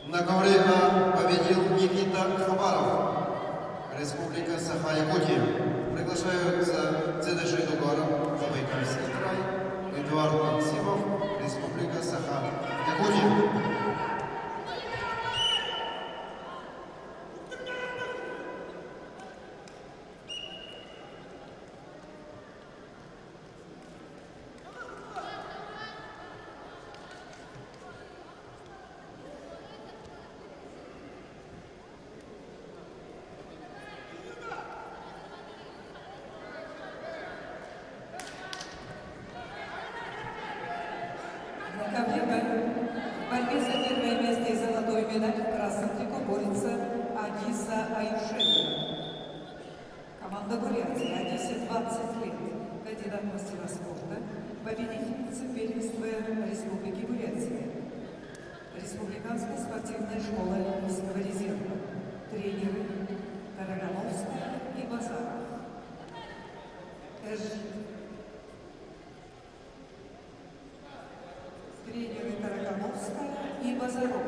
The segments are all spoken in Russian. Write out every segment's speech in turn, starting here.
На ковре победил Никита Хабаров, Республика Саха-Якутия. Приглашаются Цедыши Дугаров, Забайкальский край, Эдуард Максимов, Республика Саха-Якутия. В борьбе за первое место и золотой медаль в красном трико борется Адиса Аюшева. Команда Бурятии, Адисе 20 лет, кандидат в мастера спорта, победительница первенства Республики Бурятия. Республиканская спортивная школа Олимпийского резерва. Тренеры Карагановская и Базаров. Тренеры Карагановская и Базаров.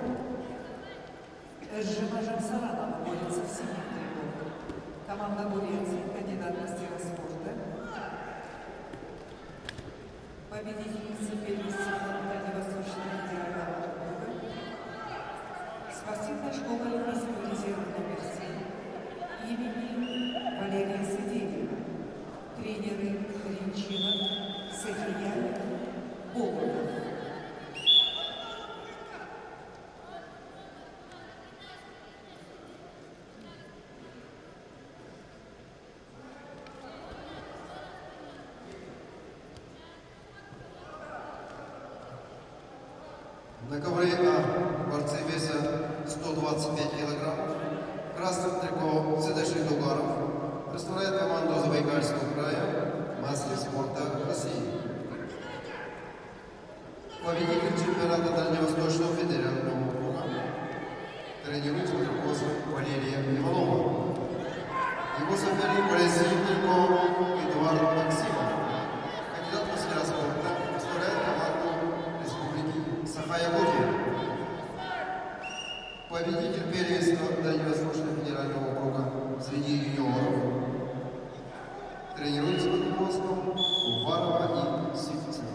Эжжима Саранова борется в синем трико. Команда Бурятии, кандидат в мастера спорта. Победительница первенства Дальневосточного федерального округа. Спортивная школа Олимпийского резерва номер 7 имени Валерия Сидельева. Тренеры Ринчина, Сахия, Болотов. На ковре борцы веса 125 килограммов. В красном трико Цедыши Дугаров представляет команду Забайкальского края мастер спорта России. Победитель чемпионата Дальневосточного федерального округа. Тренирует ватерлоса Валерия Иванова. Его соперник в борьбе трико Эдуард Максимов. Кандидат в мастера спорта представляет команду Республики Саха-Якутия. Победитель первенства Дальневосточного федерального округа среди юниоров. Тренируется под руководством Уварова и Сивцева.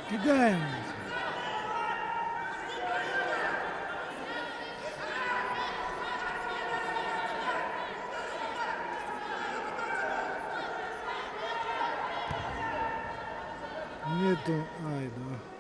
Кидаем. Нету. Ай, да.